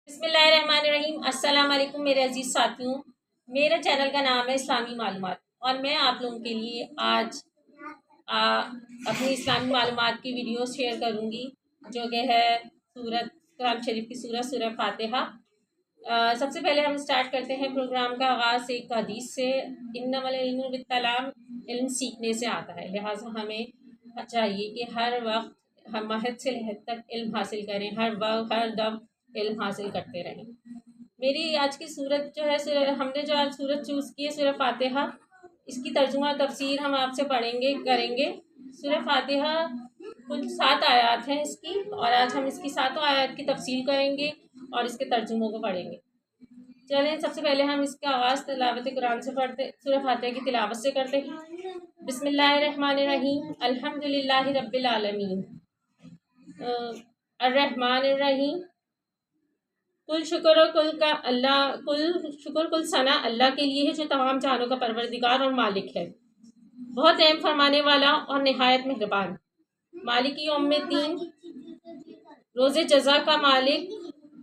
بسم اللہ الرحمن الرحیم۔ السلام علیکم میرے عزیز ساتھیوں، میرے چینل کا نام ہے اسلامی معلومات اور میں آپ لوگوں کے لیے آج اپنی اسلامی معلومات کی ویڈیو شیئر کروں گی جو کہ ہے قرآن شریف کی سورہ فاتحہ۔ سب سے پہلے ہم اسٹارٹ کرتے ہیں پروگرام کا آغاز ایک حدیث سے، انما العلم بالتعلم، علم سیکھنے سے آتا ہے، لہٰذا ہمیں چاہیے کہ ہر وقت ہم مہد سے لہد تک علم حاصل کریں، ہر وقت ہر دم علم حاصل کرتے رہیں۔ میری آج کی صورت جو ہے، ہم نے جو آج صورت چوز کی ہے سورہ فاتحہ، اس کی ترجمہ اور تفسیر ہم آپ سے کریں گے۔ سورہ فاتحہ کل 7 آیات ہیں اس کی، اور آج ہم اس کی 7 آیات کی تفسیر کریں گے اور اس کے ترجموں کو پڑھیں گے۔ چلیں سب سے پہلے ہم اس کا آغاز تلاوت قرآن سے پڑھتے، سورہ فاتحہ کی تلاوت سے کرتے ہیں۔ بسم اللہ الرحمن الرحیم، الحمدللہ رب العالمین، الرحمن الرحیم۔ کل شکر کل ثنا اللہ کے لیے ہے جو تمام جہانوں کا پروردگار اور مالک ہے، بہت رحم فرمانے والا اور نہایت مہربان۔ مالک یوم الدین، روز جزا کا مالک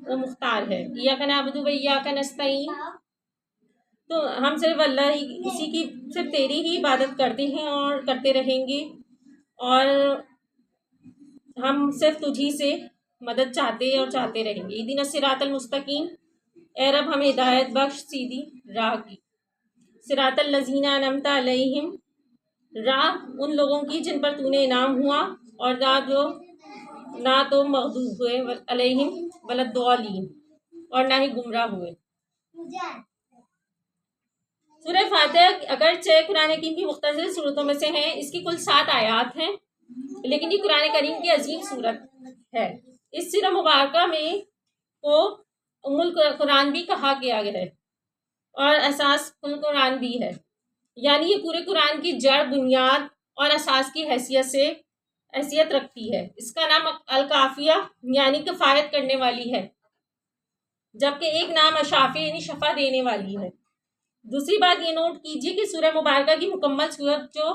و مختار ہے۔ ایاک نعبد و ایاک نستعین، تو ہم صرف اللہ ہی صرف تیری ہی عبادت کرتے ہیں اور کرتے رہیں گے، اور ہم صرف تجھی سے مدد چاہتے اور چاہتے رہیں گے۔ اہدنا الصراط المستقیم، اے رب ہمیں ہدایت بخش سیدھی راہ کی۔ صراط الذین انعمت علیہم، راہ ان لوگوں کی جن پر تو نے انعام ہوا، اور نہ تو مغضوب ہوئے علیہم ولا الضالین، اور نہ ہی گمراہ ہوئے۔ سورہ فاتحہ اگرچہ قرآن کریم کی مختصر صورتوں میں سے ہیں، اس کی کل 7 آیات ہیں، لیکن یہ قرآن کریم کی عظیم صورت ہے۔ اس سورہ مبارکہ میں کو ام القرآن بھی کہا گیا ہے اور اساس القرآن بھی ہے، یعنی یہ پورے قرآن کی جڑ، بنیاد اور اساس کی حیثیت رکھتی ہے۔ اس کا نام الکافیہ یعنی کفایت کرنے والی ہے، جبکہ ایک نام اشافی یعنی شفا دینے والی ہے۔ دوسری بات یہ نوٹ کیجیے کہ سورہ مبارکہ کی مکمل صورت جو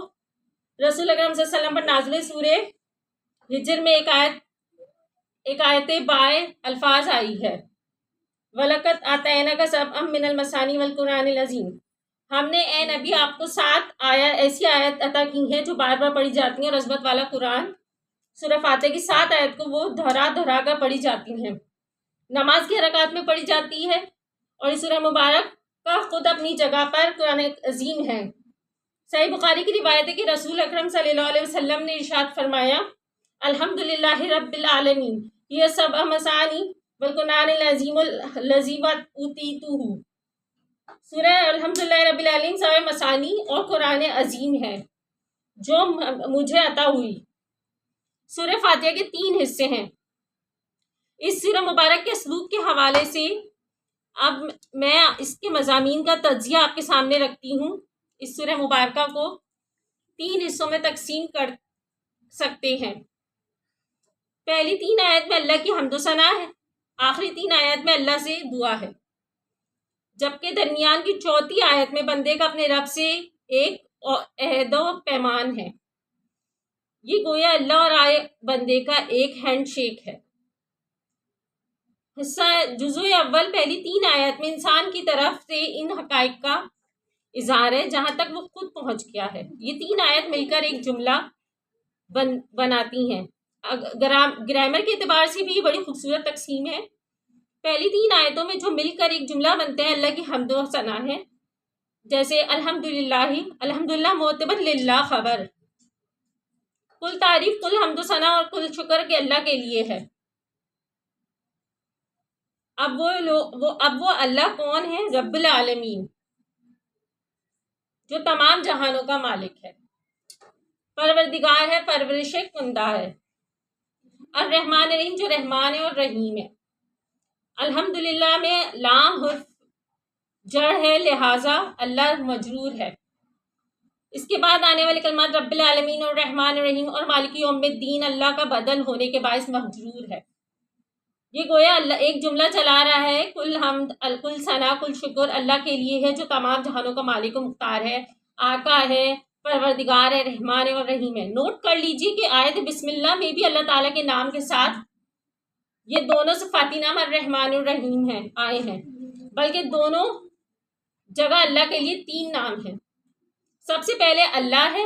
رسول اکرم صلی اللہ علیہ وسلم پر نازل سورہ ہجر میں ایک آیت بائے الفاظ آئی ہے، وَلَقَدْ آتَيْنَاكَ سَبْعًا مِّنَ الْمَثَانِي وَالْقُرْآنِ الْعَظِيمِ، ہم نے اے نبی آپ کو 7 ایسی آیت عطا کی ہیں جو بار بار پڑھی جاتی ہیں، اور عظمت والا قرآن سورہ فاتحہ کی 7 آیت کو وہ دہرا کر پڑھی جاتی ہیں، نماز کی رکعات میں پڑھی جاتی ہے، اور اس سورہ مبارک کا خود اپنی جگہ پر قرآن عظیم ہے۔ صحیح بخاری کی روایت ہے کہ رسول اکرم صلی اللہ علیہ وسلم نے ارشاد فرمایا، الحمدللہ رب العالمین، یہ 7 مثانی والقرآن العظیم الذی اوتیتہ، سورہ الحمدللہ رب العالمین 7 مثانی اور قرآن عظیم ہے جو مجھے عطا ہوئی۔ سورہ فاتحہ کے 3 حصے ہیں۔ اس سورہ مبارک کے اسلوب کے حوالے سے اب میں اس کے مضامین کا تجزیہ آپ کے سامنے رکھتی ہوں۔ اس سورہ مبارکہ کو 3 حصوں میں تقسیم کر سکتے ہیں۔ پہلی 3 آیت میں اللہ کی حمد و ثنا ہے، آخری 3 آیت میں اللہ سے دعا ہے، جبکہ درمیان کی 4تھی آیت میں بندے کا اپنے رب سے ایک عہد و پیمان ہے۔ یہ گویا اللہ اور آئے بندے کا ایک ہینڈ شیک ہے۔ جزء اول پہلی 3 آیت میں انسان کی طرف سے ان حقائق کا اظہار ہے جہاں تک وہ خود پہنچ گیا ہے۔ یہ 3 آیت مل کر ایک جملہ بناتی ہیں۔ گرامر کے اعتبار سے بھی یہ بڑی خوبصورت تقسیم ہے۔ پہلی 3 آیتوں میں جو مل کر ایک جملہ بنتے ہیں اللہ کی حمد و ثنا ہے، جیسے الحمدللہ معتبر للہ خبر، کل تعریف، کل حمد و ثنا اور کل شکر کے اللہ کے لیے ہے۔ اب وہ اللہ کون ہے؟ رب العالمین، جو تمام جہانوں کا مالک ہے، پروردگار ہے، پرورش کنندہ ہے، الرحمن الرحیم، جو رحمان ہے اور رحیم ہے۔ الحمدللہ میں لام حرف جڑ ہے، لہٰذا اللہ مجرور ہے۔ اس کے بعد آنے والے کلمات رب العالمین اور رحمان الرحیم اور مالک یوم الدین اللہ کا بدل ہونے کے باعث مجرور ہے۔ یہ گویا اللہ ایک جملہ چلا رہا ہے، کل حمد، کل ثنا، کل شکر اللہ کے لیے ہے جو تمام جہانوں کا مالک و مختار ہے، آقا ہے، پروردگار ہے، رحمان ہے اور رحیم ہے۔ نوٹ کر لیجئے کہ آیت بسم اللہ میں بھی اللہ تعالیٰ کے نام کے ساتھ یہ دونوں صفاتی نام الرحمن الرحیم ہیں آئے ہیں، بلکہ دونوں جگہ اللہ کے لیے 3 نام ہیں۔ سب سے پہلے اللہ ہے،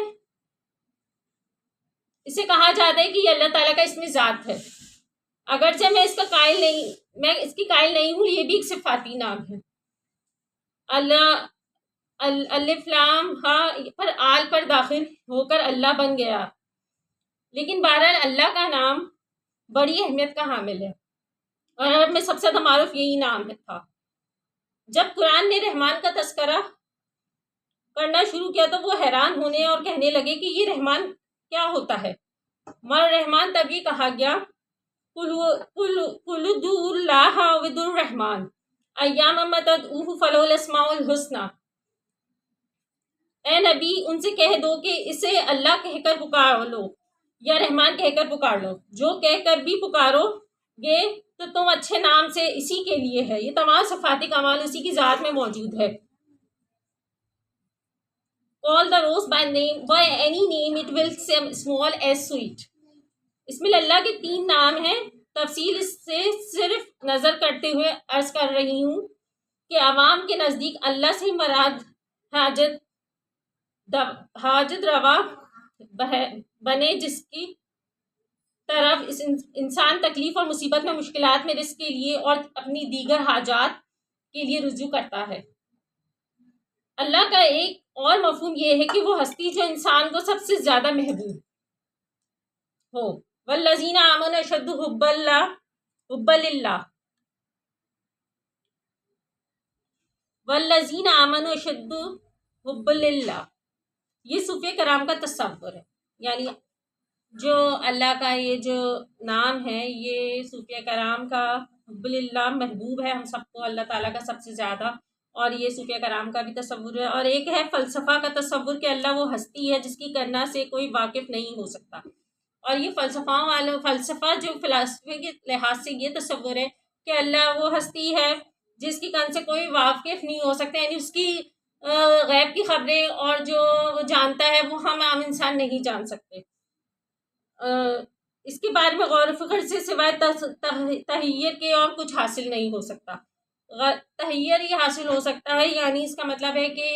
اسے کہا جاتا ہے کہ یہ اللہ تعالیٰ کا اسم ذات ہے، اگرچہ میں اس کی قائل نہیں ہوں، یہ بھی ایک صفاتی نام ہے۔ اللہ الف لام ہا پر آل پر داخل ہو کر اللہ بن گیا، لیکن بہرحال اللہ کا نام بڑی اہمیت کا حامل ہے، اور عرب میں سب سے زیادہ معروف یہی نام تھا۔ جب قرآن نے رحمان کا تذکرہ کرنا شروع کیا تو وہ حیران ہونے اور کہنے لگے کہ یہ رحمان کیا ہوتا ہے۔ مر رحمان تب یہ کہا گیا قُلُ ادعوا اللہ وادعوا الرحمن ایام تدعوہ فلہ الاسماء الحسنی۔ اے نبی ان سے کہہ دو کہ اسے اللہ کہہ کر پکار لو یا رحمان کہہ کر پکار لو، جو کہہ کر بھی پکارو گے تو تم اچھے نام سے اسی کے لیے ہے، یہ تمام صفاتی کمال اسی کی ذات میں موجود ہے۔ Call the rose by name, by any name it will seem small as sweet۔ اس میں اللہ کے 3 نام ہیں، تفصیل اس سے صرف نظر کرتے ہوئے عرض کر رہی ہوں کہ عوام کے نزدیک اللہ سے مراد حاجت روا بنے، جس کی طرف اس انسان تکلیف اور مصیبت میں مشکلات میں رزق کے لیے اور اپنی دیگر حاجات کے لیے رجوع کرتا ہے۔ اللہ کا ایک اور مفہوم یہ ہے کہ وہ ہستی جو انسان کو سب سے زیادہ محبوب ہو۔ والذین آمنوا اشد حبا للہ، والذین آمنوا اشد حبا للہ، یہ صوفیہ کرام کا تصور ہے، یعنی جو اللہ کا یہ جو نام ہے یہ صوفیہ کرام کا حب للہ محبوب ہے ہم سب کو اللہ تعالیٰ کا سب سے زیادہ، اور یہ صوفیہ کرام کا بھی تصور ہے۔ اور ایک ہے فلسفہ کا تصور کہ اللہ وہ ہستی ہے جس کی کرنا سے کوئی واقف نہیں ہو سکتا، اور یہ فلسفہ جو فلسفے کے لحاظ سے یہ تصور ہے کہ اللہ وہ ہستی ہے جس کی کن سے کوئی واقف نہیں ہو سکتا، یعنی اس کی غیب کی خبریں اور جو وہ جانتا ہے وہ ہم عام انسان نہیں جان سکتے۔ اس کے بارے میں غور و فکر سے سوائے تحیر کے اور کچھ حاصل نہیں ہو سکتا۔ تحیر یہ حاصل ہو سکتا ہے، یعنی اس کا مطلب ہے کہ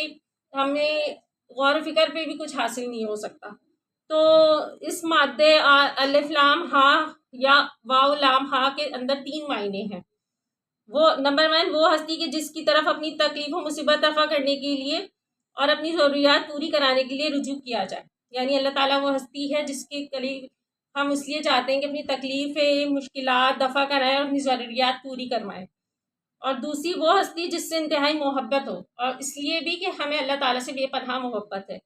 ہمیں غور و فکر پہ بھی کچھ حاصل نہیں ہو سکتا۔ تو اس مادے الف لام ہا یا واو لام ہا کے اندر 3 معنی ہیں۔ وہ نمبر 1 وہ ہستی کہ جس کی طرف اپنی تکلیف و مصیبت رفع کرنے کے لیے اور اپنی ضروریات پوری کرانے کے لیے رجوع کیا جائے، یعنی اللہ تعالیٰ وہ ہستی ہے جس کے قریب ہم اس لیے چاہتے ہیں کہ اپنی تکلیفیں مشکلات دفع کرائیں اور اپنی ضروریات پوری کروائیں۔ اور دوسری وہ ہستی جس سے انتہائی محبت ہو، اور اس لیے بھی کہ ہمیں اللہ تعالیٰ سے بے پناہ محبت ہے۔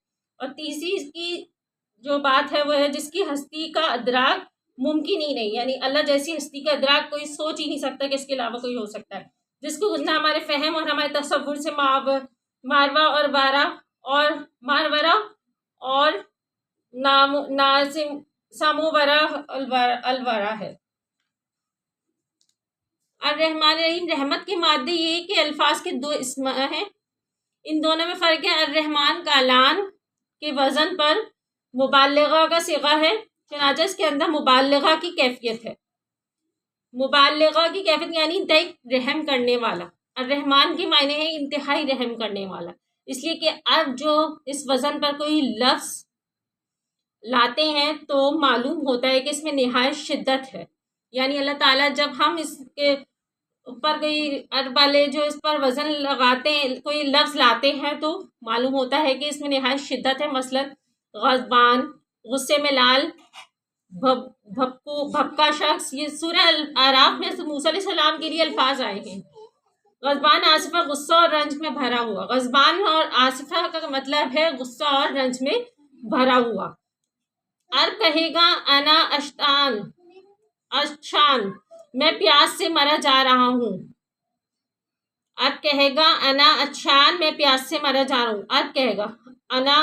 اور تیسری اس کی جو بات ہے وہ ہے جس کی ہستی کا ادراک ممکن ہی نہیں، یعنی اللہ جیسی ہستی کا ادراک کوئی سوچ ہی نہیں سکتا کہ اس کے علاوہ کوئی ہو سکتا ہے، جس کو نہ ہمارے فہم اور ہمارے تصور سے ماروا اور بارہ اور مارورا اور نازم ساموورا الورا ہے۔ الرحمن الرحیم رحمت کے مادے یہ کہ الفاظ کے 2 اسم ہیں، ان دونوں میں فرق ہے۔ الرحمن کالان کے وزن پر مبالغہ کا صیغہ ہے، چنانچہ اس کے اندر مبالغہ کی کیفیت ہے۔ مبالغہ کی کیفیت یعنی انتہائی رحم کرنے والا۔ الرحمن کے معنی ہے انتہائی رحم کرنے والا، اس لیے کہ اب جو اس وزن پر کوئی لفظ لاتے ہیں تو معلوم ہوتا ہے کہ اس میں نہایت شدت ہے، یعنی اللہ تعالیٰ جب ہم اس کے اوپر کوئی عرب والے جو اس پر وزن لگاتے ہیں کوئی لفظ لاتے ہیں تو معلوم ہوتا ہے کہ اس میں نہایت شدت ہے۔ مثلا غضبان، غصے میں لال، بھپکا شخص، یہ سورہ اعراف میں موسیٰ علیہ السلام کے لیے الفاظ آئے ہیں۔ غضبان آصفہ غصہ اور رنج میں بھرا ہوا، غضبان اور آصفہ کا مطلب ہے غصہ اور رنج میں بھرا ہوا۔ عرب کہے گا انا اشان، میں پیاس سے مرا جا رہا ہوں۔ عرب کہے گا انا اچھان، میں پیاس سے مرا جا رہا ہوں۔ عرب کہے گا انا،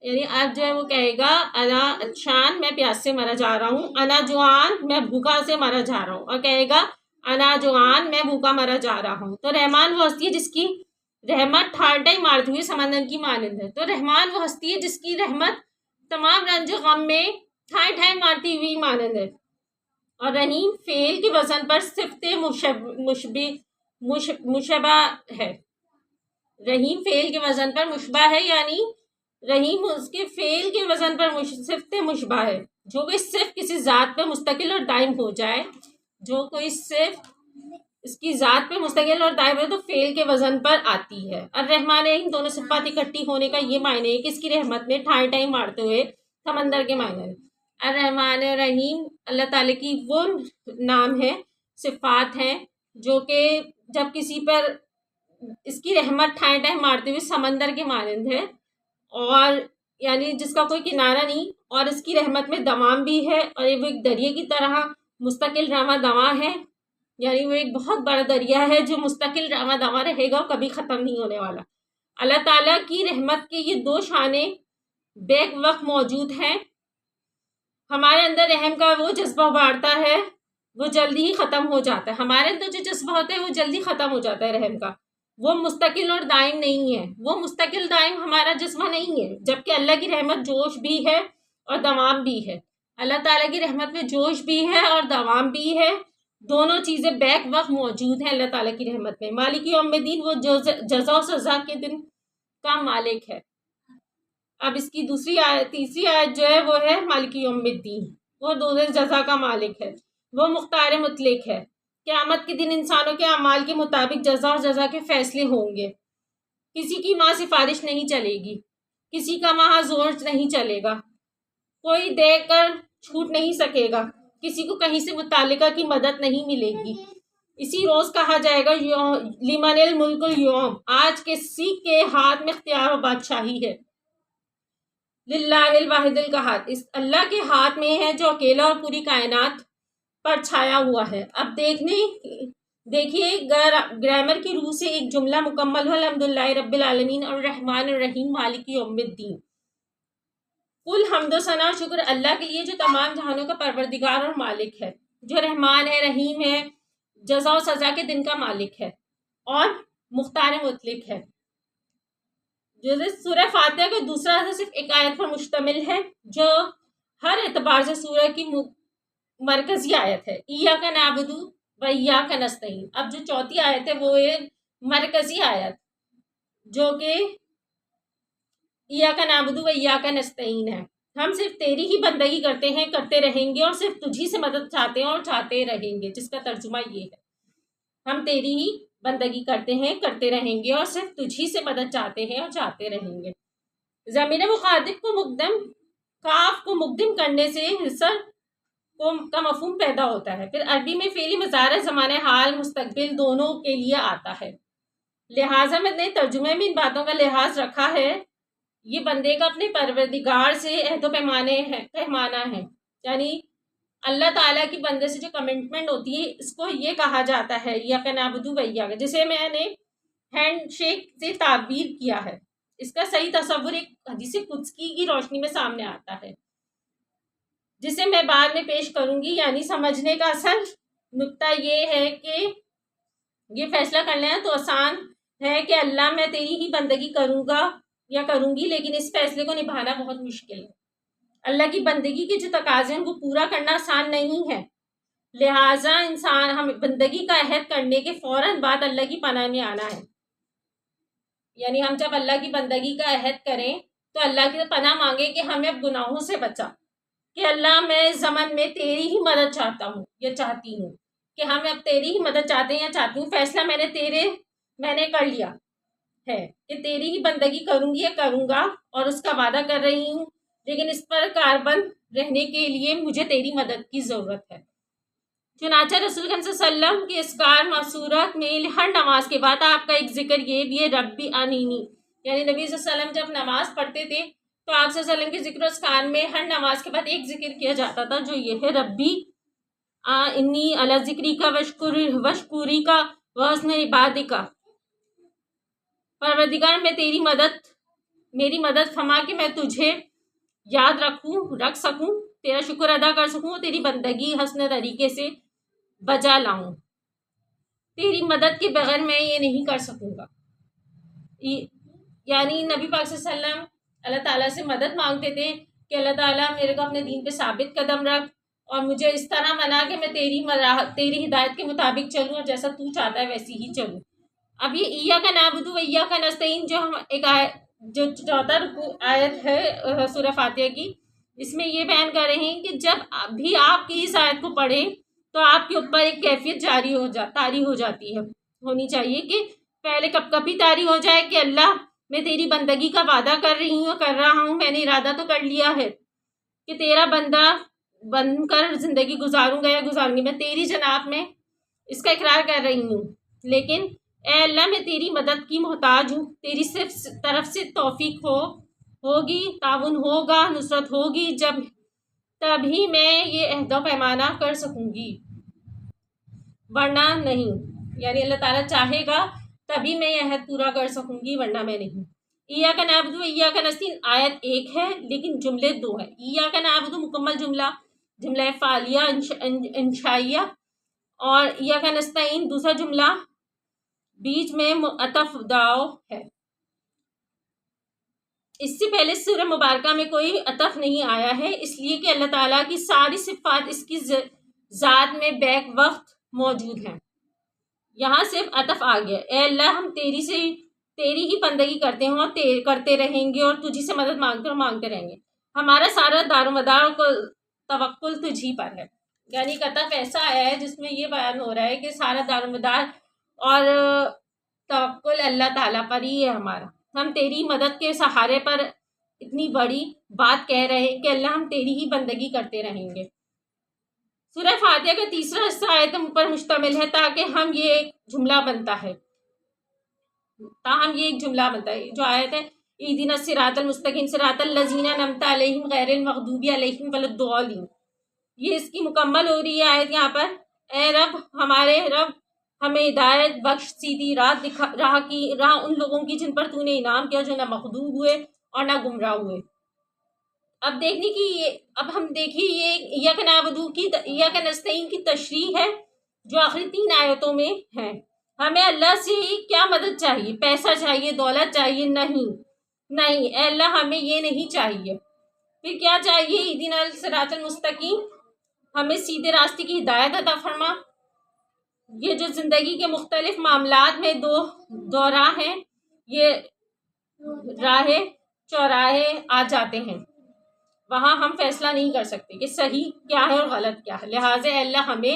یعنی عرب جو ہے وہ کہے گا انا اچھان، میں پیاس سے مرا جا رہا ہوں۔ انا جوان، میں بھوکا سے مرا جا رہا ہوں، اور کہے گا انا جوان، میں بھوکا مرا جا رہا ہوں۔ تو رحمان وہ ہستی ہے جس کی رحمت ٹھاٹھائی مارتے ہوئے سمندر کی مانند ہے۔ تو رحمان وہ ہستی ہے جس کی رحمت تمام رنج و غم میں ٹھائی ٹھائی مارتی ہوئی مانند ہے، اور رحیم فعل کے وزن پر صفت مشبہ ہے. رحیم فعل کے وزن پر مشبہ ہے، یعنی رحیم اس کے فعل کے وزن پر صفت مشبہ ہے. جو کوئی صرف کسی ذات پہ مستقل اور دائم ہو جائے، جو کوئی صرف اس کی ذات پہ مستقل اور دائم ہے تو فعل کے وزن پر آتی ہے. الرحمن ان دونوں صفات اکٹھی ہونے کا یہ معنی ہے کہ اس کی رحمت میں ٹھائیں ٹھائیں مارتے ہوئے سمندر کے معنی ہے. الرحمن الرحیم اللہ تعالیٰ کی وہ نام ہے، صفات ہیں جو کہ جب کسی پر اس کی رحمت ٹھائیں ٹھائیں مارتے ہوئے سمندر کے مانند ہے، اور یعنی جس کا کوئی کنارہ نہیں، اور اس کی رحمت میں دوام بھی ہے، اور وہ ایک دریا کی طرح مستقل رواں دواں ہے. یعنی وہ ایک بہت بڑا دریا ہے جو مستقل رواں دواں رہے گا اور کبھی ختم نہیں ہونے والا. اللہ تعالیٰ کی رحمت کے یہ دو شانے بیک وقت موجود ہیں. ہمارے اندر رحم کا وہ جذبہ ابھارتا ہے، وہ جلدی ہی ختم ہو جاتا ہے. ہمارے اندر جو جذبہ ہوتا ہے وہ جلدی ختم ہو جاتا ہے رحم کا، وہ مستقل اور دائم نہیں ہے. وہ مستقل دائم ہمارا جذبہ نہیں ہے، جبکہ اللہ کی رحمت جوش بھی ہے اور دوام بھی ہے. اللہ تعالیٰ کی رحمت میں جوش بھی ہے اور دوام بھی ہے، دونوں چیزیں بیک وقت موجود ہیں اللہ تعالیٰ کی رحمت میں. مالک یوم الدین وہ جزا و سزا کے دن کا مالک ہے. اب اس کی تیسری آیت جو ہے وہ ہے مالک یوم الدین، وہ دوزخ جزا کا مالک ہے، وہ مختار مطلق ہے. قیامت کے دن انسانوں کے اعمال کے مطابق جزا اور جزا کے فیصلے ہوں گے. کسی کی ماں سفارش نہیں چلے گی، کسی کا وہاں زور نہیں چلے گا، کوئی دے کر چھوٹ نہیں سکے گا، کسی کو کہیں سے متعلقہ کی مدد نہیں ملے گی. اسی روز کہا جائے گا لمن الملک اليوم، آج کسی کے ہاتھ میں اختیار و بادشاہی ہے. للہ الواحد القہار، اس اللہ کے ہاتھ میں ہے جو اکیلا اور پوری کائنات پر چھایا ہوا ہے. اب دیکھیے گرامر کی روح سے ایک جملہ مکمل ہو. الحمدللہ رب العالمین الرحمن الرحیم مالک یوم الدین. کل حمد و ثنا اور شکر اللہ کے لیے جو تمام جہانوں کا پروردگار اور مالک ہے، جو رحمان ہے، رحیم ہے، جزا و سزا کے دن کا مالک ہے اور مختار مطلق ہے. جو سورہ فاتحہ کا دوسرا حصہ صرف ایک آیت پر مشتمل ہے، جو ہر اعتبار سے سورہ کی مرکزی آیت ہے. ایاک نعبد و ایاک نستعین. اب جو چوتھی آیت ہے وہ ہے مرکزی آیت، جو کہ ایاک نعبد و ایاک نستعین ہے. ہم صرف تیری ہی بندگی کرتے ہیں، کرتے رہیں گے، اور صرف تجھی سے مدد چاہتے ہیں اور چاہتے رہیں گے. جس کا ترجمہ یہ ہے، ہم تیری ہی بندگی کرتے ہیں، کرتے رہیں گے، اور صرف تجھی سے مدد چاہتے ہیں اور چاہتے رہیں گے. ضمیر مخاطب کو مقدم، کاف کو مقدم کرنے سے حصر کا مفہوم پیدا ہوتا ہے. پھر عربی میں فعلی مضارع زمانہ حال مستقبل دونوں کے لیے آتا ہے. لہٰذا میں نے ترجمے میں ان باتوں کا لحاظ رکھا ہے. یہ بندے کا اپنے پروردگار سے عہد و پیمانہ ہے. یعنی اللہ تعالیٰ کی بندے سے جو کمٹمنٹ ہوتی ہے، اس کو یہ کہا جاتا ہے ایاک نعبد و ایاک، جسے میں نے ہینڈ شیک سے تعبیر کیا ہے. اس کا صحیح تصور ایک حدیث قدسی کی روشنی میں سامنے آتا ہے، جسے میں بعد میں پیش کروں گی. یعنی سمجھنے کا اصل نقطہ یہ ہے کہ یہ فیصلہ کر لینا تو آسان ہے کہ اللہ میں تیری ہی بندگی کروں گا یا کروں گی، لیکن اس فیصلے کو نبھانا بہت مشکل ہے. اللہ کی بندگی کے جو تقاضے ہیں ان کو پورا کرنا آسان نہیں ہے. لہٰذا ہمیں بندگی کا عہد کرنے کے فوراً بعد اللہ کی پناہ میں آنا ہے. یعنی ہم جب اللہ کی بندگی کا عہد کریں تو اللہ کی پناہ مانگے کہ ہمیں اب گناہوں سے بچا، کہ اللہ میں زمن میں تیری ہی مدد چاہتا ہوں یا چاہتی ہوں، کہ ہم اب تیری ہی مدد چاہتے ہیں یا چاہتی ہوں. فیصلہ میں نے کر لیا ہے کہ تیری ہی بندگی کروں گی یا کروں گا، اور اس کا وعدہ کر رہی ہوں، لیکن اس پر کاربند رہنے کے لیے مجھے تیری مدد کی ضرورت ہے. چنانچہ رسول اللہ صلی اللہ علیہ وسلم کے اسکار معصورات میں ہر نماز کے بعد آپ کا ایک ذکر یہ بھی ہے ربی آنینی. یعنی نبی صلی اللہ علیہ وسلم جب نماز پڑھتے تھے تو آپ صلی اللہ علیہ وسلم کے ذکر و اسکار میں ہر نماز کے بعد ایک ذکر کیا جاتا تھا، جو یہ ہے ربی انی علی ذکری کا وشکوری کا وحسن عبادی کا. پروردگار میں میری مدد فرما کہ میں تجھے یاد رکھ سکوں، تیرا شکر ادا کر سکوں، اور تیری بندگی حسن طریقے سے بجا لاؤں. تیری مدد کے بغیر میں یہ نہیں کر سکوں گا. یعنی نبی پاک صلی اللہ علیہ وسلم اللہ تعالیٰ سے مدد مانگتے تھے کہ اللہ تعالیٰ میرے کو اپنے دین پہ ثابت قدم رکھ اور مجھے اس طرح بنا کہ میں تیری ہدایت کے مطابق چلوں اور جیسا تو چاہتا ہے ویسی ہی چلوں. اب یہ ایاک نعبد و ایاک نستعین جو ہم جو چوتھا آیت ہے سورہ فاتحہ کی، اس میں یہ بیان کر رہے ہیں کہ جب بھی آپ کی اس آیت کو پڑھیں تو آپ کے اوپر ایک کیفیت طاری ہو جاتی ہے، ہونی چاہیے کہ پہلے کبھی طاری ہو جائے کہ اللہ میں تیری بندگی کا وعدہ کر رہا ہوں، میں نے ارادہ تو کر لیا ہے کہ تیرا بندہ بن کر زندگی گزاروں گا یا گزاروں گی، میں تیری جناب میں اس کا اقرار کر رہی ہوں، لیکن اے اللہ میں تیری مدد کی محتاج ہوں، تیری صرف طرف سے توفیق ہوگی، تعاون ہوگا، نصرت ہوگی، تبھی میں یہ عہد و پیمانہ کر سکوں گی، ورنہ نہیں. یعنی اللہ تعالیٰ چاہے گا تبھی میں یہ عہد پورا کر سکوں گی، ورنہ میں نہیں. ایاک نعبد و ایاک نستعین آیت 1 ہے لیکن جملے 2 ہیں. ایاک نعبد مکمل جملہ فعلیہ انشائیہ، اور ایاک نستعین دوسرا جملہ بیچ میں عطف داؤ ہے. اس سے پہلے سورہ مبارکہ میں کوئی عطف نہیں آیا ہے، اس لیے کہ اللہ تعالیٰ کی ساری صفات اس کی ذات میں بیک وقت موجود ہیں. یہاں صرف عطف آ گیا، اے اللہ ہم تیری ہی بندگی کرتے ہیں اور کرتے رہیں گے اور تجھی سے مدد مانگتے رہیں گے. ہمارا سارا دار و مدار کو توکل تجھی پر ہے. یعنی عطف ایسا آیا ہے جس میں یہ بیان ہو رہا ہے کہ سارا دار و مدار اور توکل اللہ تعالیٰ پر ہی ہے ہمارا. ہم تیری مدد کے سہارے پر اتنی بڑی بات کہہ رہے ہیں کہ اللہ ہم تیری ہی بندگی کرتے رہیں گے. سورہ فاتحہ کا تیسرا حصہ آیت پر مشتمل ہے تاہم یہ ایک جملہ بنتا ہے. جو آیت ہے اہدنا الصراط المستقیم صراط الذین انعمت علیہم غیر المغضوب علیہم ولا الضالین، یہ اس کی مکمل ہو رہی ہے آیت یہاں پر. اے رب، ہمارے رب ہمیں ہدایت بخش، سیدھی راہ ان لوگوں کی جن پر تو نے انعام کیا، جو نہ مغضوب ہوئے اور نہ گمراہ ہوئے. اب ہم دیکھیے یہ ایاک نعبد کی ایاک نستعین کی تشریح ہے جو آخری 3 آیتوں میں ہے. ہمیں اللہ سے کیا مدد چاہیے؟ پیسہ چاہیے، دولت چاہیے؟ نہیں اے اللہ ہمیں یہ نہیں چاہیے. پھر کیا چاہیے؟ اہدنا الصراط المستقیم، ہمیں سیدھے راستے کی ہدایت عطا فرما. یہ جو زندگی کے مختلف معاملات میں دو راہ ہیں، یہ راہ چوراہے آ جاتے ہیں، وہاں ہم فیصلہ نہیں کر سکتے کہ صحیح کیا ہے اور غلط کیا ہے. لہٰذا اللہ ہمیں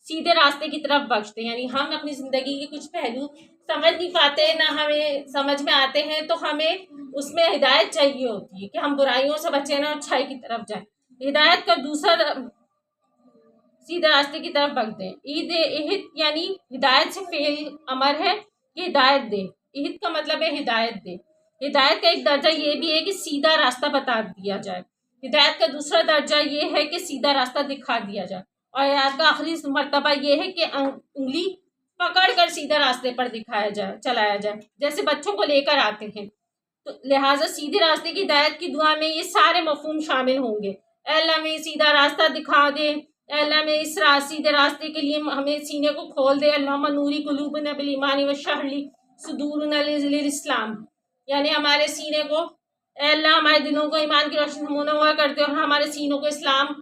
سیدھے راستے کی طرف بخشتے. یعنی ہم اپنی زندگی کے کچھ پہلو سمجھ نہیں پاتے، نہ ہمیں سمجھ میں آتے ہیں، تو ہمیں اس میں ہدایت چاہیے ہوتی ہے کہ ہم برائیوں سے بچیں نہ اچھائی کی طرف جائیں. ہدایت کا دوسرا سیدھے راستے کی طرف بخش دیں. عہد یعنی ہدایت سے فعل امر ہے کہ ہدایت دے. عہد کا مطلب ہے ہدایت دے. ہدایت کا ایک درجہ یہ بھی ہے کہ سیدھا راستہ بتا دیا جائے. ہدایت کا دوسرا درجہ یہ ہے کہ سیدھا راستہ دکھا دیا جائے. اور ہدایت کا آخری مرتبہ یہ ہے کہ انگلی پکڑ کر سیدھا راستے پر چلایا جائے، جیسے بچوں کو لے کر آتے ہیں. تو لہٰذا سیدھے راستے کی ہدایت کی دعا میں یہ سارے مفہوم شامل ہوں گے. اے اللہ میں سیدھا راستہ دکھا دے، اے اللہ میں اس سیدھے راستے کے لیے ہمیں سینے کو کھول دے. اللہم نوری قلوبنا بالایمان واشرح لی صدورنا للاسلام، یعنی ہمارے سینے کو، اے اللہ ہمارے دلوں کو ایمان کی روشنی سے منور کر دے اور ہمارے سینوں کو اسلام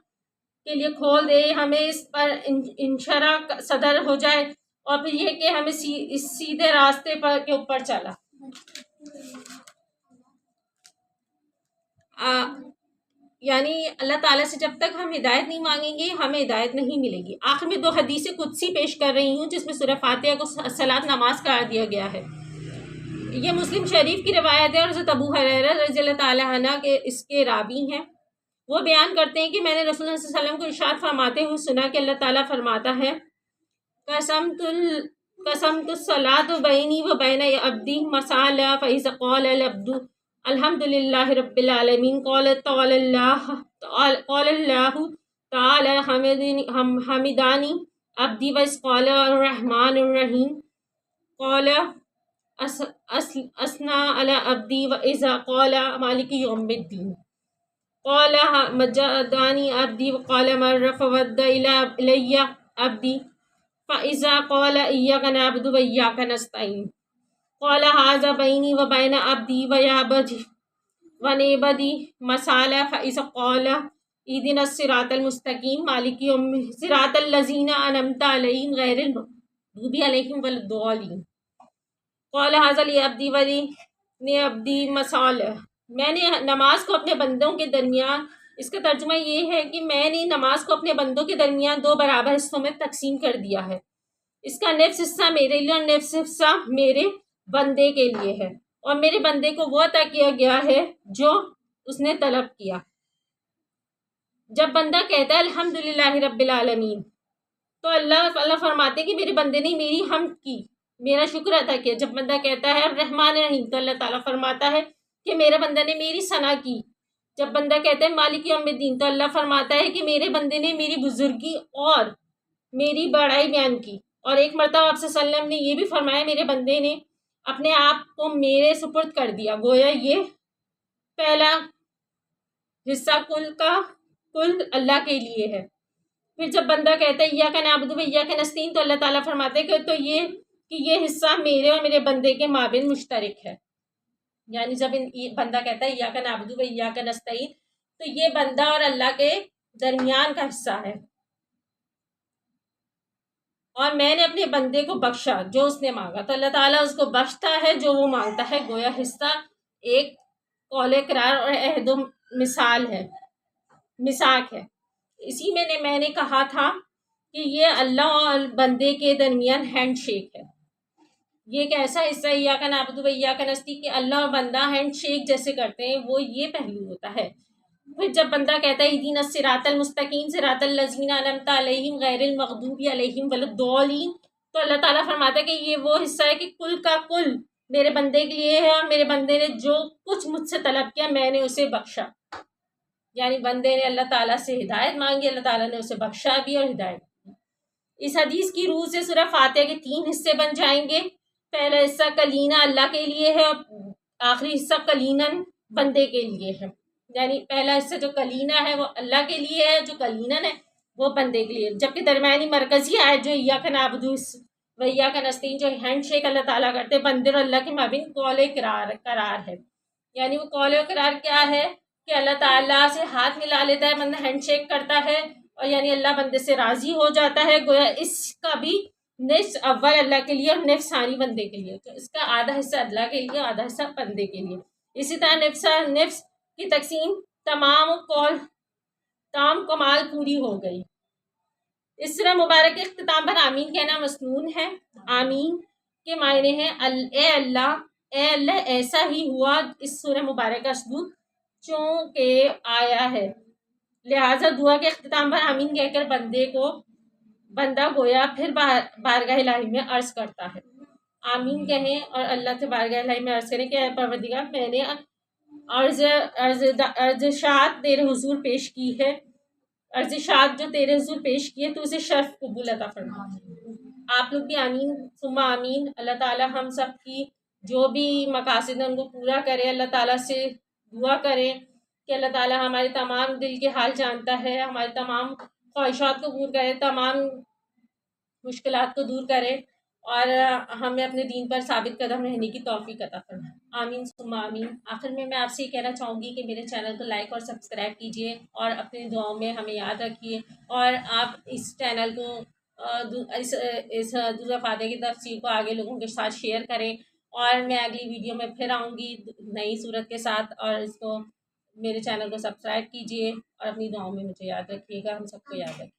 کے لیے کھول دے. ہمیں اس پر انشراح صدر ہو جائے اور پھر یہ کہ ہمیں اس سیدھے راستے کے اوپر چلا. یعنی اللہ تعالیٰ سے جب تک ہم ہدایت نہیں مانگیں گے ہمیں ہدایت نہیں ملے گی. آخر میں 2 حدیث قدسی پیش کر رہی ہوں جس میں سورہ فاتحہ کو صلاۃ نماز قرار دیا گیا ہے. یہ مسلم شریف کی روایت ہے اور حضرت ابو ہریرہ رضی اللہ تعالیٰ عنہ کے اس کے راوی ہیں. وہ بیان کرتے ہیں کہ میں نے رسول اللہ صلی اللہ علیہ وسلم کو ارشاد فرماتے ہوئے سنا کہ اللہ تعالیٰ فرماتا ہے قسمت الصلاۃ بینی و بین عبدی مسالا فاذا قال العبد الحمد للہ رب العالمین قال اللہ تعالی حمدانی عبدی واذ قال الرحمن الرحیم قال اثنا علی عبدی واذا قال مالک یوم الدین قال مجدانی عبدی وقال من فود الی عبدی فاذا قال ایاک نعبد و ایاک نستعین قال هذا بینی و بین عبدی و نعبدی مسالہ فاذا قال اهدنا الصراط المستقیم مالک یوم صراط الذین انعمت علیہم غیر المغضوب علیہم ولا الضالین قال هذا لعبدی ولعبدی مصالح. میں نے نماز کو اپنے بندوں کے درمیان، اس کا ترجمہ یہ ہے کہ میں نے نماز کو اپنے بندوں کے درمیان 2 برابر حصوں میں تقسیم کر دیا ہے. اس کا نصف حصہ میرے لیے اور نصف حصہ میرے بندے کے لیے ہے، اور میرے بندے کو وہ عطا کیا گیا ہے جو اس نے طلب کیا. جب بندہ کہتا ہے الحمدللہ رب العالمین، تو اللہ فرماتے کہ میرے بندے نے میری حمد کی، میرا شکر ادا کیا. جب بندہ کہتا ہے الرحمن الرحیم، تو اللہ تعالیٰ فرماتا ہے کہ میرے بندے نے میری ثنا کی. جب بندہ کہتا ہے مالک یوم الدین، تو اللہ فرماتا ہے کہ میرے بندے نے میری بزرگی اور میری بڑائی بیان کی. اور ایک مرتبہ آپ صلی اللہ علیہ وسلم نے یہ بھی فرمایا میرے بندے نے اپنے آپ کو میرے سپرد کر دیا. گویا یہ پہلا حصہ کل اللہ کے لیے ہے. پھر جب بندہ کہتا ہے ایاک نعبد و ایاک نستعین، تو اللہ تعالیٰ فرماتے ہیں کہ یہ حصہ میرے اور میرے بندے کے مابین مشترک ہے. یعنی جب بندہ کہتا ہے ایاک نعبد و ایاک نستعین، تو یہ بندہ اور اللہ کے درمیان کا حصہ ہے. اور میں نے اپنے بندے کو بخشا جو اس نے مانگا، تو اللہ تعالیٰ اس کو بخشتا ہے جو وہ مانگتا ہے. گویا حصہ ایک قول اقرار اور عہد و مساق ہے. اسی میں نے کہا تھا کہ یہ اللہ اور بندے کے درمیان ہینڈ شیک ہے. یہ ایک ایسا حصہ ہے ایاک نعبد و ایاک نستعین کہ اللہ اور بندہ ہینڈ شیک جیسے کرتے ہیں، وہ یہ پہلو ہوتا ہے. پھر جب بندہ کہتا ہے اہدنا الصراط المستقیم صراط الذین انعمت علیہم غیر المغضوب علیہم ولا الضالین، تو اللہ تعالیٰ فرماتا ہے کہ یہ وہ حصہ ہے کہ کل کا کل میرے بندے کے لیے ہے، اور میرے بندے نے جو کچھ مجھ سے طلب کیا میں نے اسے بخشا. یعنی بندے نے اللہ تعالیٰ سے ہدایت مانگی، اللہ تعالیٰ نے اسے بخشا بھی اور ہدایت دی. اس حدیث کی روح سے سورہ فاتحہ کے 3 حصے بن جائیں گے. پہلا حصہ کلینہ اللہ کے لیے ہے، اور آخری حصہ کلینن بندے کے لیے ہے. یعنی پہلا حصہ جو کلینہ ہے وہ اللہ کے لیے ہے، جو کلینن ہے وہ بندے کے لیے. جبکہ درمیانی مرکزی آیت جو ایاک نعبد و ایاک نستعین، جو ہینڈ شیک اللہ تعالیٰ کرتے بندے اور اللہ کے مابین قول قرار ہے. یعنی وہ قول قرار کیا ہے کہ اللہ تعالیٰ سے ہاتھ ملا لیتا ہے بندہ، ہینڈ شیک کرتا ہے، اور یعنی اللہ بندے سے راضی ہو جاتا ہے. گویا اس کا بھی نصف اول اللہ کے لیے اور نصف ثانی بندے کے لیے. تو اس کا آدھا حصہ اللہ کے لیے، آدھا حصہ بندے کے لیے. اسی طرح نفس کی تقسیم تام کمال پوری ہو گئی. اس سورہ مبارک کے اختتام پر آمین کہنا مسنون ہے. آمین کے معنی ہیں اے اللہ ایسا ہی ہوا. اس سورہ مبارک کا اسلوب چونکہ آیا ہے، لہٰذا دعا کے اختتام پر آمین کہہ کر بندہ گویا پھر بارگاہ الہی میں عرض کرتا ہے. آمین کہیں اور اللہ سے بارگاہ الہی میں عرض کریں کہ اے پروردگار، میں نے ارزشات تیرے حضور پیش کی ہے، ارزشات جو تیرے حضور پیش کی ہے تو اسے شرف قبول عطا فرما. آپ لوگ بھی آمین ثم آمین. اللہ تعالیٰ ہم سب کی جو بھی مقاصد ہیں ان کو پورا کرے. اللہ تعالیٰ سے دعا کریں کہ اللہ تعالیٰ ہمارے تمام دل کے حال جانتا ہے، ہمارے تمام خواہشات کو پور کرے، تمام مشکلات کو دور کرے، اور ہمیں اپنے دین پر ثابت قدم رہنے کی توفیق عطا فرمائے. آمین ثم آمین. آخر میں آپ سے یہ کہنا چاہوں گی کہ میرے چینل کو لائک اور سبسکرائب کیجیے، اور اپنی دعاؤں میں ہمیں یاد رکھیے، اور آپ اس چینل کو اس دوسرا فاتحہ کی تفسیر کو آگے لوگوں کے ساتھ شیئر کریں. اور میں اگلی ویڈیو میں پھر آؤں گی نئی صورت کے ساتھ، اور اس کو میرے چینل کو سبسکرائب کیجیے اور اپنی دعاؤں میں مجھے یاد رکھیے گا. ہم سب کو یاد رکھیے.